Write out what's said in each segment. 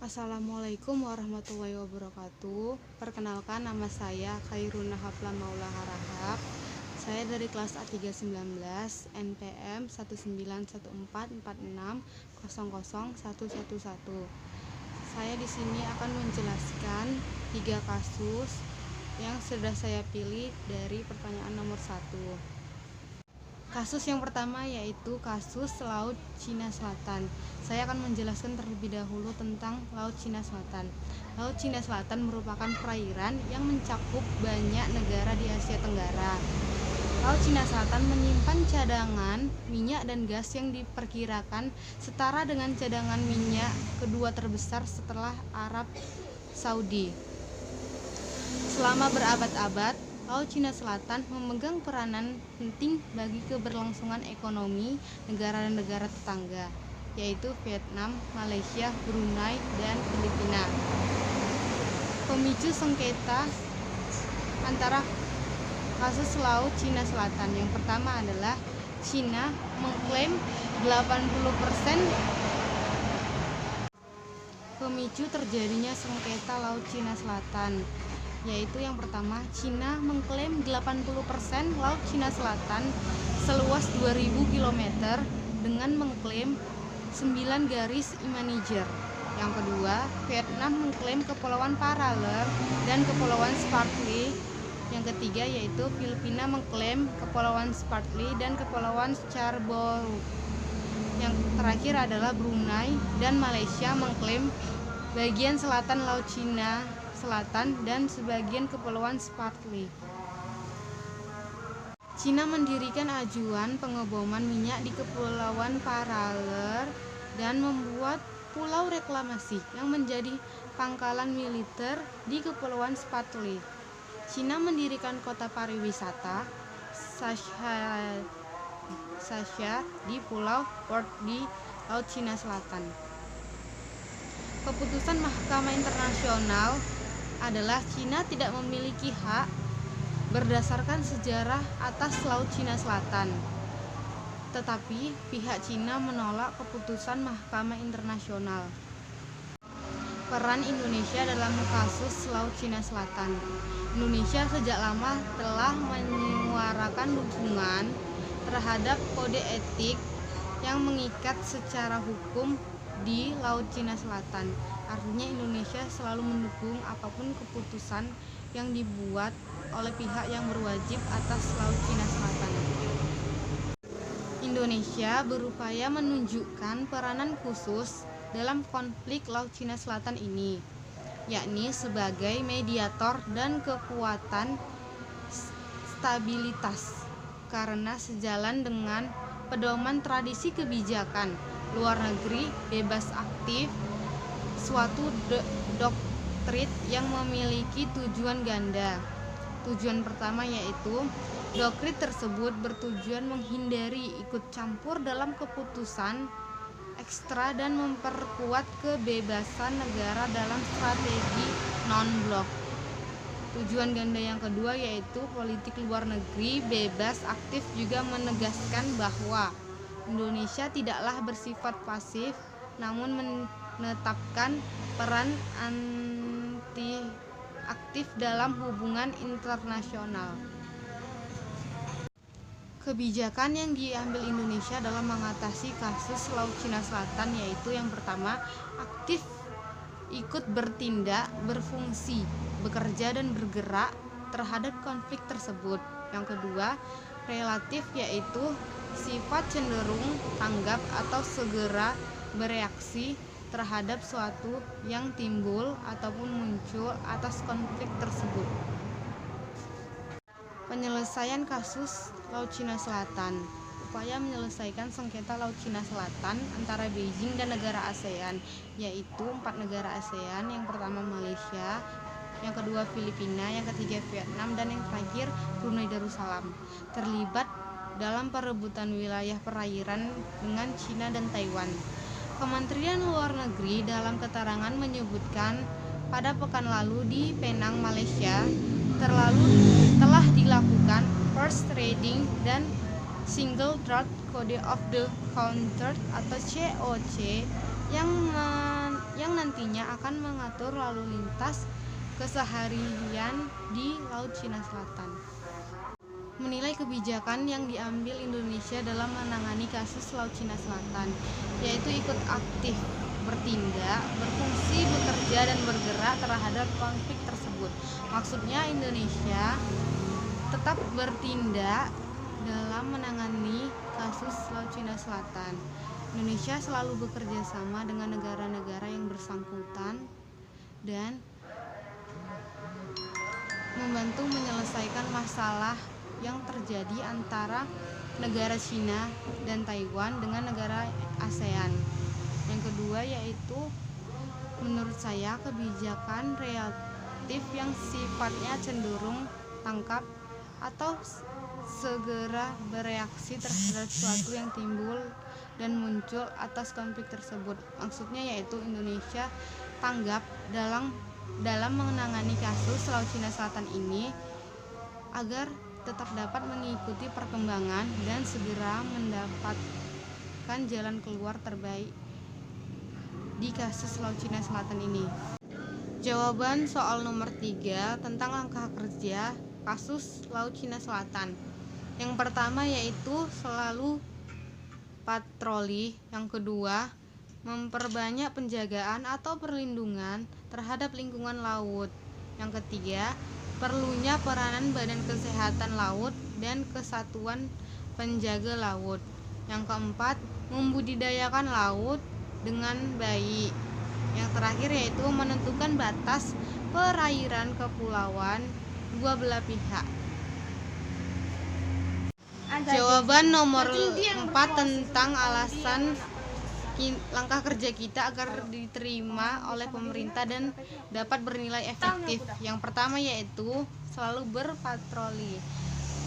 Assalamualaikum warahmatullahi wabarakatuh. Perkenalkan, nama saya Khairuna Hafla Maula Harahap. Saya dari kelas A319 NPM 1914464600111. Saya di sini akan menjelaskan 3 kasus yang sudah saya pilih dari pertanyaan nomor 1. Kasus yang pertama yaitu kasus Laut Cina Selatan. Saya akan menjelaskan terlebih dahulu tentang Laut Cina Selatan. Laut Cina Selatan merupakan perairan yang mencakup banyak negara di Asia Tenggara. Laut Cina Selatan menyimpan cadangan minyak dan gas yang diperkirakan setara dengan cadangan minyak kedua terbesar setelah Arab Saudi. Selama berabad-abad, Laut Cina Selatan memegang peranan penting bagi keberlangsungan ekonomi negara-negara tetangga, yaitu Vietnam, Malaysia, Brunei, dan Filipina. Pemicu sengketa antara kasus Laut Cina Selatan yang pertama adalah Cina mengklaim 80%. Pemicu terjadinya sengketa Laut Cina Selatan yaitu yang pertama, Cina mengklaim 80% Laut Cina Selatan seluas 2000 km dengan mengklaim 9 garis imanijer. Yang kedua, Vietnam mengklaim Kepulauan Parallel dan Kepulauan Spratly. Yang ketiga yaitu Filipina mengklaim Kepulauan Spratly dan Kepulauan Scarborough. Yang terakhir adalah Brunei dan Malaysia mengklaim bagian selatan Laut Cina Selatan dan sebagian Kepulauan Spratly. Cina mendirikan ajuan pengeboman minyak di Kepulauan Parallel dan membuat pulau reklamasi yang menjadi pangkalan militer di Kepulauan Spratly. Cina mendirikan kota pariwisata Shasha di Pulau Port di Laut Cina Selatan. Keputusan Mahkamah Internasional adalah Cina tidak memiliki hak berdasarkan sejarah atas Laut Cina Selatan. Tetapi pihak Cina menolak keputusan Mahkamah Internasional. Peran Indonesia dalam kasus Laut Cina Selatan. Indonesia sejak lama telah menyuarakan dukungan terhadap kode etik yang mengikat secara hukum di Laut Cina Selatan. Artinya Indonesia selalu mendukung apapun keputusan yang dibuat oleh pihak yang berwajib atas Laut Cina Selatan. Indonesia berupaya menunjukkan peranan khusus dalam konflik Laut Cina Selatan ini, yakni sebagai mediator dan kekuatan stabilitas, karena sejalan dengan pedoman tradisi kebijakan luar negeri bebas aktif, suatu doktrin yang memiliki tujuan ganda. Tujuan pertama yaitu doktrin tersebut bertujuan menghindari ikut campur dalam keputusan ekstra dan memperkuat kebebasan negara dalam strategi non-blok. Tujuan ganda yang kedua yaitu politik luar negeri bebas aktif juga menegaskan bahwa Indonesia tidaklah bersifat pasif, namun menetapkan peran anti aktif dalam hubungan internasional. Kebijakan yang diambil Indonesia dalam mengatasi kasus Laut Cina Selatan yaitu yang pertama, aktif ikut bertindak, berfungsi, bekerja dan bergerak terhadap konflik tersebut. Yang kedua, relatif yaitu sifat cenderung tanggap atau segera bereaksi terhadap suatu yang timbul ataupun muncul atas konflik tersebut. Penyelesaian kasus Laut Cina Selatan. Upaya menyelesaikan sengketa Laut Cina Selatan antara Beijing dan negara ASEAN, yaitu 4 negara ASEAN, yang pertama Malaysia, yang kedua Filipina, yang ketiga Vietnam, dan yang terakhir Brunei Darussalam, terlibat dalam perebutan wilayah perairan dengan Cina dan Taiwan. Kementerian Luar Negeri dalam keterangan menyebutkan pada pekan lalu di Penang, Malaysia, telah dilakukan first reading dan single draft Code of the Conduct atau COC yang yang nantinya akan mengatur lalu lintas keseharian di Laut Cina Selatan. Menilai kebijakan yang diambil Indonesia dalam menangani kasus Laut Cina Selatan, yaitu ikut aktif bertindak, berfungsi, bekerja, dan bergerak terhadap konflik tersebut. Maksudnya Indonesia tetap bertindak dalam menangani kasus Laut Cina Selatan. Indonesia selalu bekerja sama dengan negara-negara yang bersangkutan dan membantu menyelesaikan masalah yang terjadi antara negara Cina dan Taiwan dengan negara ASEAN. Yang kedua yaitu menurut saya kebijakan reaktif yang sifatnya cenderung tangkap atau segera bereaksi terhadap sesuatu yang timbul dan muncul atas konflik tersebut. Maksudnya yaitu Indonesia tanggap dalam menangani kasus Laut Cina Selatan ini agar tetap dapat mengikuti perkembangan dan segera mendapatkan jalan keluar terbaik di kasus Laut Cina Selatan ini. Jawaban soal nomor 3 tentang langkah kerja kasus Laut Cina Selatan. Yang pertama yaitu selalu patroli. Yang kedua, memperbanyak penjagaan atau perlindungan terhadap lingkungan laut. Yang ketiga, perlunya peranan Badan Kesehatan Laut dan Kesatuan Penjaga Laut. Yang keempat, membudidayakan laut dengan baik. Yang terakhir yaitu menentukan batas perairan kepulauan dua belah pihak. Jawaban nomor 4 tentang alasan langkah kerja kita agar diterima oleh pemerintah dan dapat bernilai efektif. Yang pertama yaitu selalu berpatroli.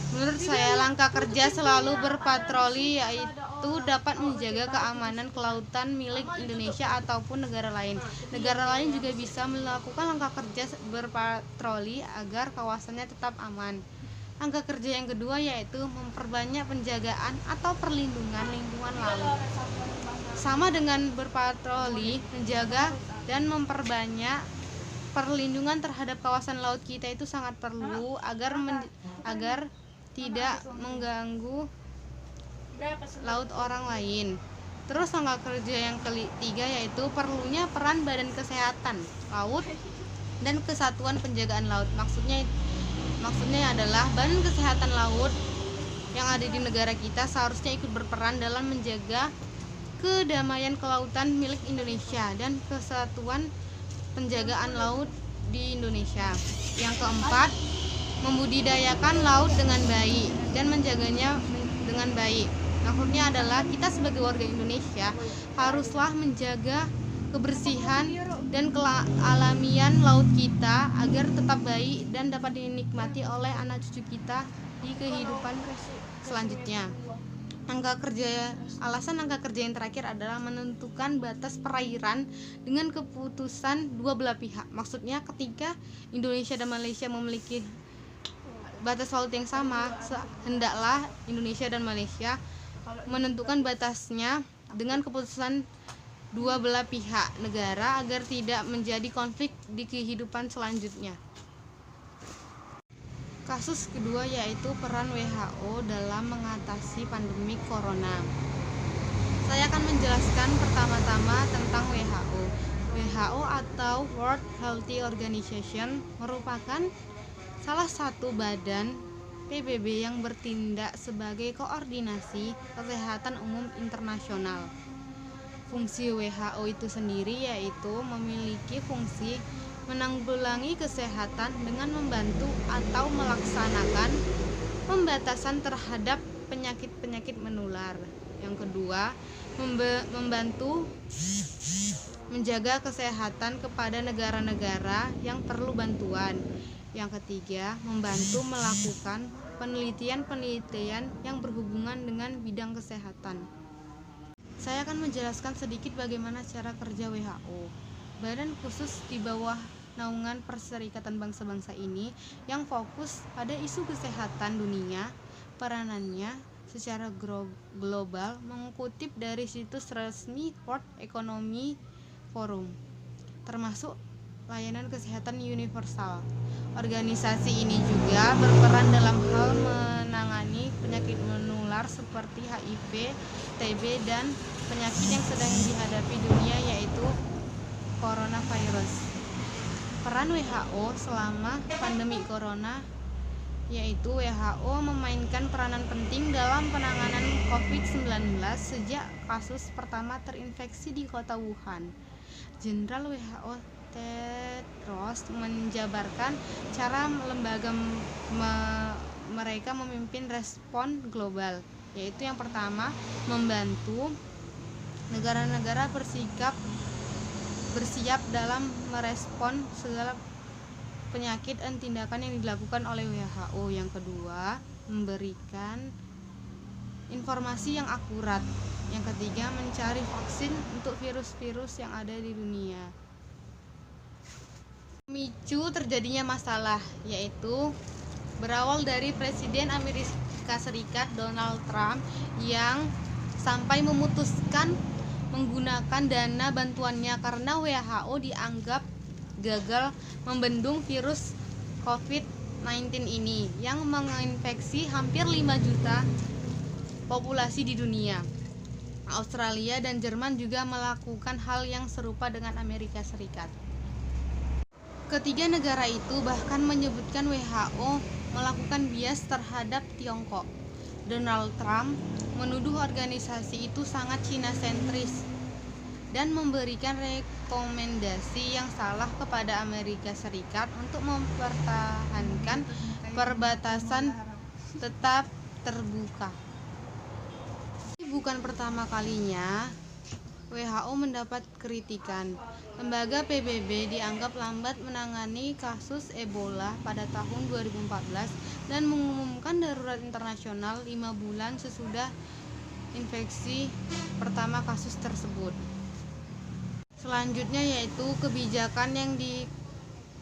Menurut saya langkah kerja selalu berpatroli yaitu dapat menjaga keamanan kelautan milik Indonesia ataupun negara lain. Negara lain juga bisa melakukan langkah kerja berpatroli agar kawasannya tetap aman. Langkah kerja yang kedua yaitu memperbanyak penjagaan atau perlindungan lingkungan laut. Sama dengan berpatroli, menjaga dan memperbanyak perlindungan terhadap kawasan laut kita itu sangat perlu agar tidak mengganggu laut orang lain. Terus langkah kerja yang ketiga yaitu perlunya peran Badan Kesehatan Laut dan Kesatuan Penjagaan Laut. Maksudnya adalah Badan Kesehatan Laut yang ada di negara kita seharusnya ikut berperan dalam menjaga kedamaian kelautan milik Indonesia dan Kesatuan Penjagaan Laut di Indonesia. Yang keempat, membudidayakan laut dengan baik dan menjaganya dengan baik. Maksudnya adalah kita sebagai warga Indonesia haruslah menjaga kebersihan dan kealamian laut kita agar tetap baik dan dapat dinikmati oleh anak cucu kita di kehidupan selanjutnya. Alasan langkah kerja yang terakhir adalah menentukan batas perairan dengan keputusan dua belah pihak. Maksudnya ketika Indonesia dan Malaysia memiliki batas laut yang sama, hendaklah Indonesia dan Malaysia menentukan batasnya dengan keputusan dua belah pihak negara agar tidak menjadi konflik di kehidupan selanjutnya. Kasus kedua yaitu peran WHO dalam mengatasi pandemi corona. Saya akan menjelaskan pertama-tama tentang WHO. WHO atau World Health Organization merupakan salah satu badan PBB yang bertindak sebagai koordinasi kesehatan umum internasional. Fungsi WHO itu sendiri yaitu memiliki fungsi menanggulangi kesehatan dengan membantu atau melaksanakan pembatasan terhadap penyakit-penyakit menular. Yang kedua, membantu menjaga kesehatan kepada negara-negara yang perlu bantuan. Yang ketiga, membantu melakukan penelitian-penelitian yang berhubungan dengan bidang kesehatan. Saya akan menjelaskan sedikit bagaimana cara kerja WHO. Badan khusus di bawah naungan Perserikatan Bangsa-Bangsa ini yang fokus pada isu kesehatan dunia. Peranannya secara global mengutip dari situs resmi World Economic Forum. termasuk layanan kesehatan universal. Organisasi ini juga berperan dalam hal menangani penyakit menular seperti HIV, TB, dan penyakit yang sedang dihadapi dunia, yaitu coronavirus. Peran WHO selama pandemi corona, yaitu WHO memainkan peranan penting dalam penanganan COVID-19 sejak kasus pertama terinfeksi di kota Wuhan. Jenderal WHO Tedros menjabarkan cara lembaga mereka memimpin respon global, yaitu yang pertama, membantu negara-negara bersiap dalam merespon segala penyakit dan tindakan yang dilakukan oleh WHO. Yang kedua, memberikan informasi yang akurat. Yang ketiga, mencari vaksin untuk virus-virus yang ada di dunia. Pemicu terjadinya masalah, yaitu berawal dari Presiden Amerika Serikat Donald Trump yang sampai memutuskan menggunakan dana bantuannya karena WHO dianggap gagal membendung virus COVID-19 ini yang menginfeksi hampir 5 juta populasi di dunia. Australia dan Jerman juga melakukan hal yang serupa dengan Amerika Serikat. Ketiga negara itu bahkan menyebutkan WHO melakukan bias terhadap Tiongkok. Donald Trump menuduh organisasi itu sangat Cina-sentris dan memberikan rekomendasi yang salah kepada Amerika Serikat untuk mempertahankan perbatasan tetap terbuka. Bukan pertama kalinya WHO mendapat kritikan. Lembaga PBB dianggap lambat menangani kasus Ebola pada tahun 2014 dan mengumumkan darurat internasional 5 bulan sesudah infeksi pertama kasus tersebut. Selanjutnya yaitu kebijakan yang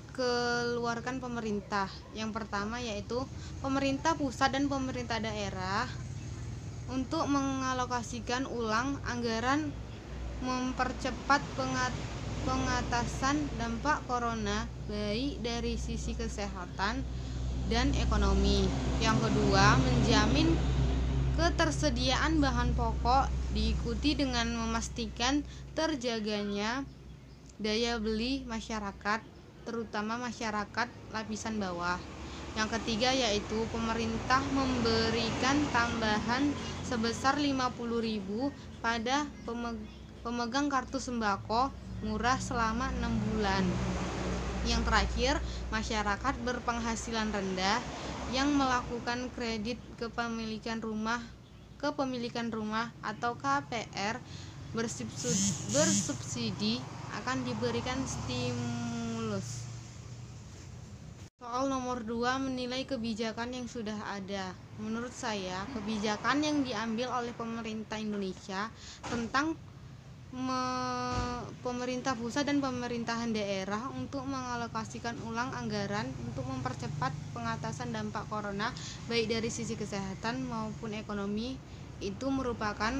dikeluarkan pemerintah. Yang pertama yaitu pemerintah pusat dan pemerintah daerah untuk mengalokasikan ulang anggaran mempercepat pengatasan dampak corona baik dari sisi kesehatan dan ekonomi. Yang kedua, menjamin ketersediaan bahan pokok diikuti dengan memastikan terjaganya daya beli masyarakat, terutama masyarakat lapisan bawah. Yang ketiga yaitu pemerintah memberikan tambahan sebesar 50.000 pada pemegang kartu sembako murah selama 6 bulan. Yang terakhir, masyarakat berpenghasilan rendah yang melakukan kredit kepemilikan rumah atau KPR bersubsidi akan diberikan stimulus. Soal nomor 2, menilai kebijakan yang sudah ada. Menurut saya, kebijakan yang diambil oleh pemerintah Indonesia tentang pemerintah pusat dan pemerintahan daerah untuk mengalokasikan ulang anggaran untuk mempercepat pengatasan dampak corona baik dari sisi kesehatan maupun ekonomi itu merupakan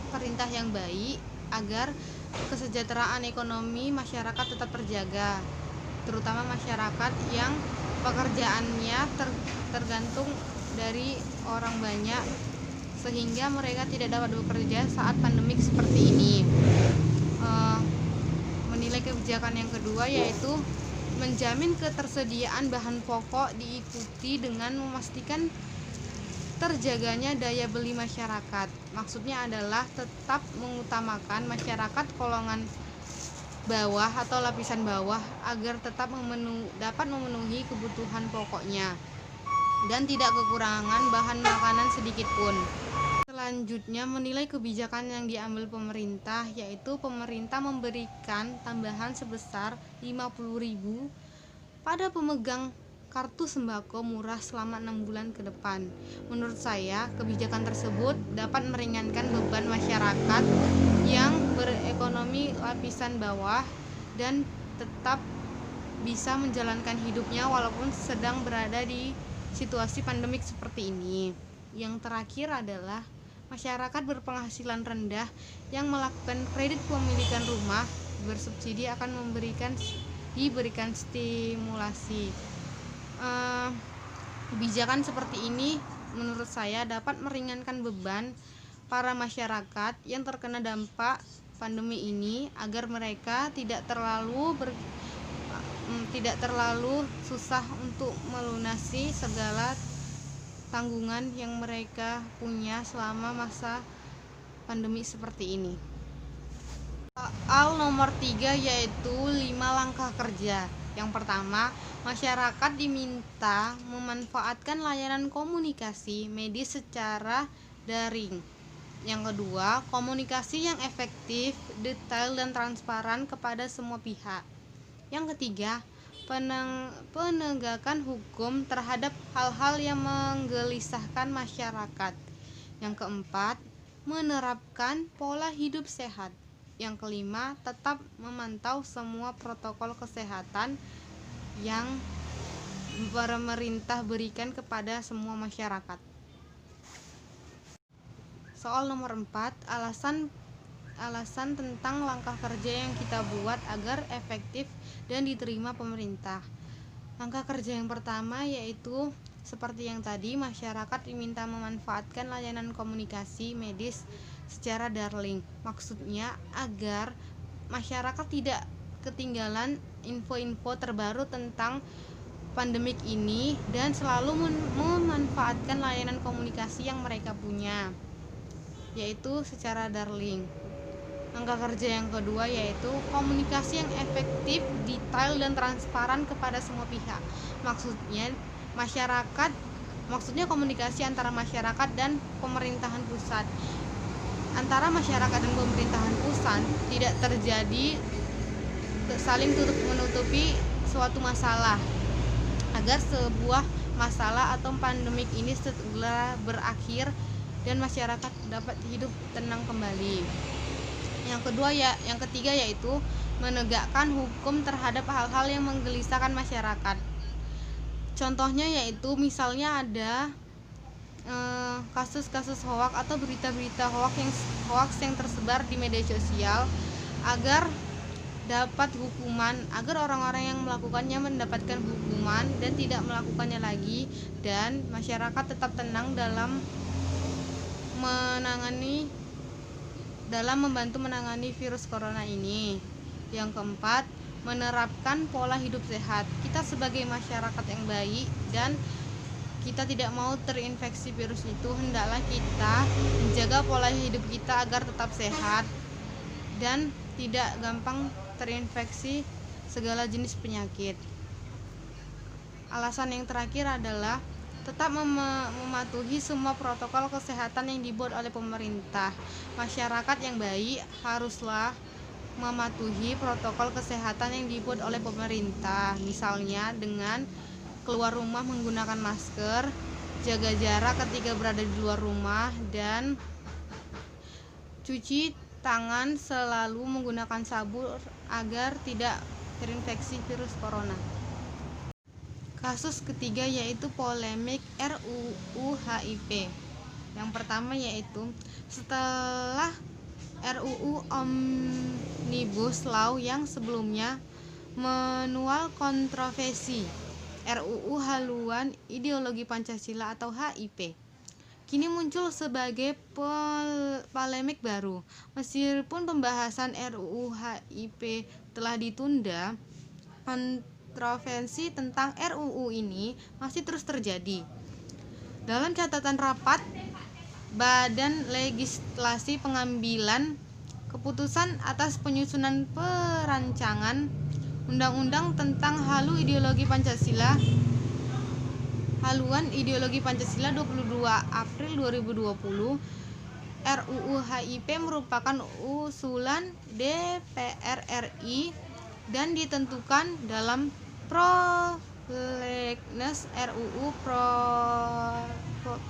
perintah yang baik agar kesejahteraan ekonomi masyarakat tetap terjaga, terutama masyarakat yang pekerjaannya tergantung dari orang banyak sehingga mereka tidak dapat bekerja saat pandemik seperti ini. Menilai kebijakan yang kedua yaitu menjamin ketersediaan bahan pokok diikuti dengan memastikan terjaganya daya beli masyarakat. Maksudnya adalah tetap mengutamakan masyarakat golongan bawah atau lapisan bawah agar tetap dapat memenuhi kebutuhan pokoknya dan tidak kekurangan bahan makanan sedikit pun. Selanjutnya, menilai kebijakan yang diambil pemerintah, yaitu pemerintah memberikan tambahan sebesar 50.000 pada pemegang kartu sembako murah selama 6 bulan ke depan. Menurut saya, kebijakan tersebut dapat meringankan beban masyarakat yang berekonomi lapisan bawah dan tetap bisa menjalankan hidupnya walaupun sedang berada di situasi pandemik seperti ini. Yang terakhir adalah masyarakat berpenghasilan rendah yang melakukan kredit pemilikan rumah bersubsidi akan diberikan stimulasi. Kebijakan seperti ini menurut saya dapat meringankan beban para masyarakat yang terkena dampak pandemi ini agar mereka tidak terlalu susah untuk melunasi segala tanggungan yang mereka punya selama masa pandemi seperti ini. Soal nomor 3 yaitu 5 langkah kerja. Yang pertama, masyarakat diminta memanfaatkan layanan komunikasi medis secara daring. Yang kedua, komunikasi yang efektif, detail dan transparan kepada semua pihak. Yang ketiga, penegakan hukum terhadap hal-hal yang menggelisahkan masyarakat. Yang keempat, menerapkan pola hidup sehat. Yang kelima, tetap memantau semua protokol kesehatan yang pemerintah berikan kepada semua masyarakat. Soal nomor 4, alasan tentang langkah kerja yang kita buat agar efektif dan diterima pemerintah. Langkah kerja yang pertama yaitu seperti yang tadi, masyarakat diminta memanfaatkan layanan komunikasi medis secara daring. Maksudnya agar masyarakat tidak ketinggalan info-info terbaru tentang pandemik ini dan selalu memanfaatkan layanan komunikasi yang mereka punya, yaitu secara daring. Langkah kerja yang kedua yaitu komunikasi yang efektif, detail dan transparan kepada semua pihak. Maksudnya komunikasi antara masyarakat dan pemerintahan pusat. Antara masyarakat dan pemerintahan pusat tidak terjadi saling tutup-menutupi suatu masalah, agar sebuah masalah atau pandemik ini segera berakhir dan masyarakat dapat hidup tenang kembali. Yang ketiga yaitu menegakkan hukum terhadap hal-hal yang menggelisahkan masyarakat. Contohnya yaitu misalnya ada kasus-kasus hoaks atau berita-berita hoaks yang tersebar di media sosial, agar orang-orang yang melakukannya mendapatkan hukuman dan tidak melakukannya lagi, dan masyarakat tetap tenang dalam membantu menangani virus corona ini. Yang keempat, menerapkan pola hidup sehat. Kita sebagai masyarakat yang baik dan kita tidak mau terinfeksi virus itu, hendaklah kita menjaga pola hidup kita agar tetap sehat dan tidak gampang terinfeksi segala jenis penyakit. Alasan yang terakhir adalah tetap mematuhi semua protokol kesehatan yang dibuat oleh pemerintah. Masyarakat yang baik haruslah mematuhi protokol kesehatan yang dibuat oleh pemerintah, misalnya dengan keluar rumah menggunakan masker, jaga jarak ketika berada di luar rumah, dan cuci tangan selalu menggunakan sabun agar tidak terinfeksi virus corona. Kasus ketiga yaitu polemik RUU HIP. Yang pertama yaitu setelah RUU Omnibus Law yang sebelumnya menuai kontroversi, RUU Haluan Ideologi Pancasila atau HIP kini muncul sebagai polemik baru. Meskipun pembahasan RUU HIP telah ditunda, kontroversi tentang RUU ini masih terus terjadi. Dalam catatan rapat Badan Legislasi pengambilan keputusan atas penyusunan perancangan Undang-Undang tentang Haluan Ideologi Pancasila 22 April 2020, RUU HIP merupakan usulan DPR RI dan ditentukan dalam Prolegnas RUU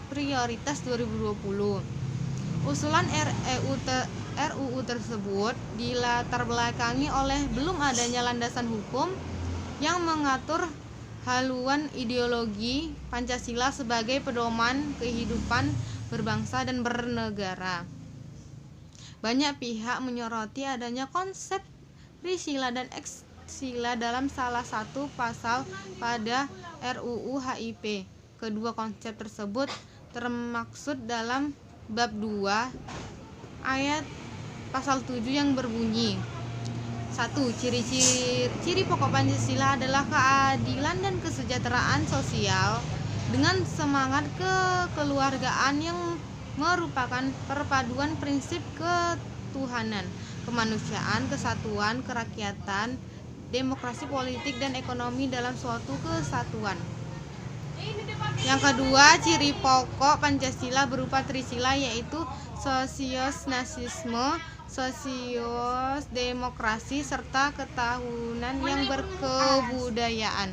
Prioritas 2020. Usulan RUU tersebut dilatar belakangi oleh belum adanya landasan hukum yang mengatur haluan ideologi Pancasila sebagai pedoman kehidupan berbangsa dan bernegara. Banyak pihak menyoroti adanya konsep Trisila dan Eksila dalam salah satu pasal pada RUU HIP. Kedua konsep tersebut termaksud dalam bab 2 ayat pasal 7 yang berbunyi 1. Ciri pokok Pancasila adalah keadilan dan kesejahteraan sosial dengan semangat kekeluargaan yang merupakan perpaduan prinsip ketuhanan, kemanusiaan, kesatuan, kerakyatan, demokrasi politik dan ekonomi dalam suatu kesatuan. Yang kedua, ciri pokok Pancasila berupa Trisila yaitu sosiosnasisme, sosiosdemokrasi, serta ketahunan yang berkebudayaan.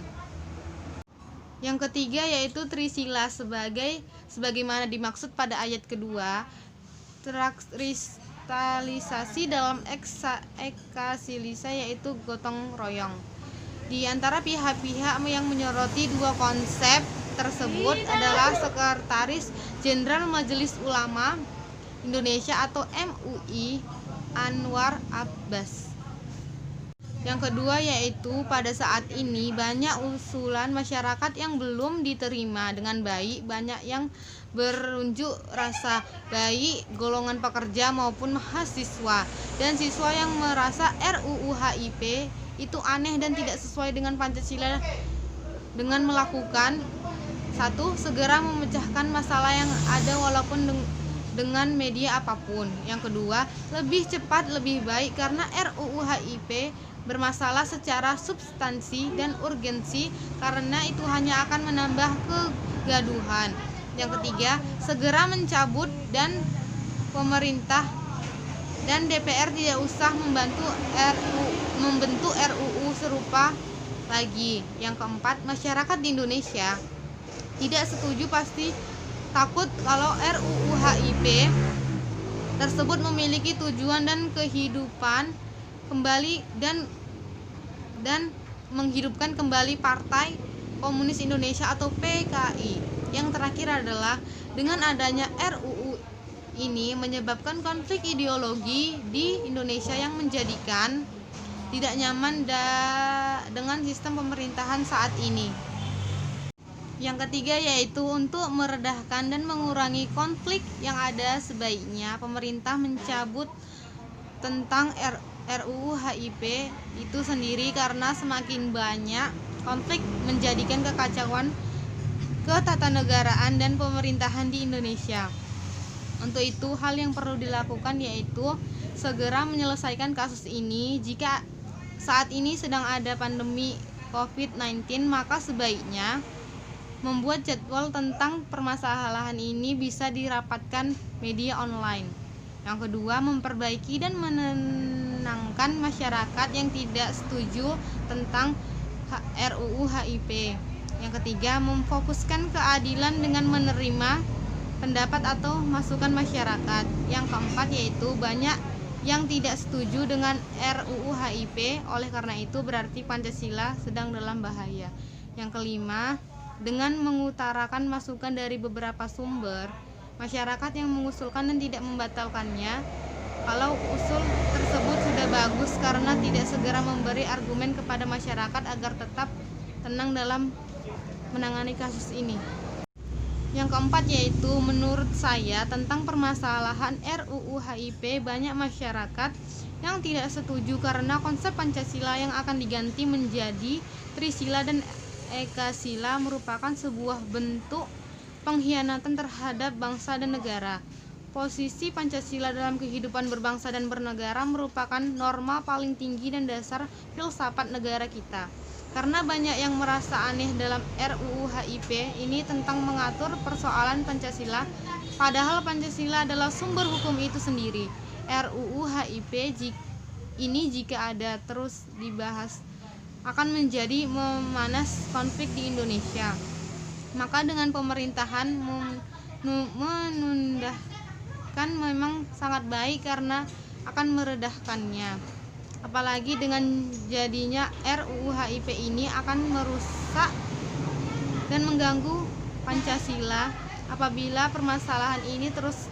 Yang ketiga yaitu Trisila sebagaimana dimaksud pada ayat kedua, kristalisasi dalam ekasilisa yaitu gotong royong. Di antara pihak-pihak yang menyoroti dua konsep tersebut adalah Sekretaris Jenderal Majelis Ulama Indonesia atau MUI Anwar Abbas. Yang kedua yaitu pada saat ini banyak usulan masyarakat yang belum diterima dengan baik, banyak yang berunjuk rasa, baik golongan pekerja maupun mahasiswa dan siswa yang merasa RUU HIP itu aneh dan tidak sesuai dengan Pancasila dengan melakukan 1. Segera memecahkan masalah yang ada walaupun dengan media apapun. Yang kedua, lebih cepat lebih baik karena RUU HIP bermasalah secara substansi dan urgensi karena itu hanya akan menambah kegaduhan. Yang ketiga, segera mencabut dan pemerintah dan DPR tidak usah membentuk RUU serupa lagi. Yang keempat, masyarakat di Indonesia tidak setuju pasti takut kalau RUU HIP tersebut memiliki tujuan dan kehidupan kembali dan menghidupkan kembali Partai Komunis Indonesia atau PKI. Yang terakhir adalah dengan adanya RUU ini menyebabkan konflik ideologi di Indonesia yang menjadikan tidak nyaman dengan sistem pemerintahan saat ini. Yang ketiga yaitu untuk meredahkan dan mengurangi konflik yang ada, sebaiknya pemerintah mencabut tentang RUU HIP itu sendiri karena semakin banyak konflik menjadikan kekacauan ketatanegaraan dan pemerintahan di Indonesia. Untuk itu, hal yang perlu dilakukan yaitu segera menyelesaikan kasus ini. Jika saat ini sedang ada pandemi COVID-19, maka sebaiknya membuat jadwal tentang permasalahan ini bisa dirapatkan media online. Yang kedua, memperbaiki dan menenangkan masyarakat yang tidak setuju tentang RUU HIP. Yang ketiga, memfokuskan keadilan dengan menerima pendapat atau masukan masyarakat. Yang keempat yaitu banyak yang tidak setuju dengan RUU HIP, oleh karena itu berarti Pancasila sedang dalam bahaya. Yang kelima, dengan mengutarakan masukan dari beberapa sumber, masyarakat yang mengusulkan dan tidak membatalkannya kalau usul tersebut sudah bagus karena tidak segera memberi argumen kepada masyarakat agar tetap tenang dalam menangani kasus ini. Yang keempat yaitu menurut saya tentang permasalahan RUU HIP, banyak masyarakat yang tidak setuju karena konsep Pancasila yang akan diganti menjadi Trisila dan Ekasila merupakan sebuah bentuk pengkhianatan terhadap bangsa dan negara. Posisi Pancasila dalam kehidupan berbangsa dan bernegara merupakan norma paling tinggi dan dasar filsafat negara kita. Karena banyak yang merasa aneh dalam RUU HIP ini tentang mengatur persoalan Pancasila, padahal Pancasila adalah sumber hukum itu sendiri. RUU HIP ini jika ada terus dibahas akan menjadi memanas konflik di Indonesia. Maka dengan pemerintahan menundahkan memang sangat baik karena akan meredahkannya. Apalagi dengan jadinya RUU HIP ini akan merusak dan mengganggu Pancasila apabila permasalahan ini terus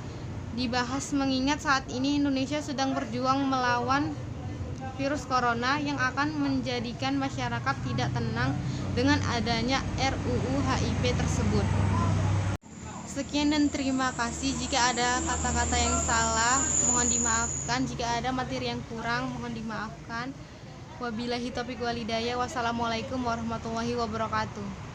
dibahas, mengingat saat ini Indonesia sedang berjuang melawan virus corona yang akan menjadikan masyarakat tidak tenang dengan adanya RUU HIP tersebut. Sekian dan terima kasih. Jika ada kata-kata yang salah, mohon dimaafkan. Jika ada materi yang kurang, mohon dimaafkan. Wabillahi taufiq walhidayah. Wassalamualaikum warahmatullahi wabarakatuh.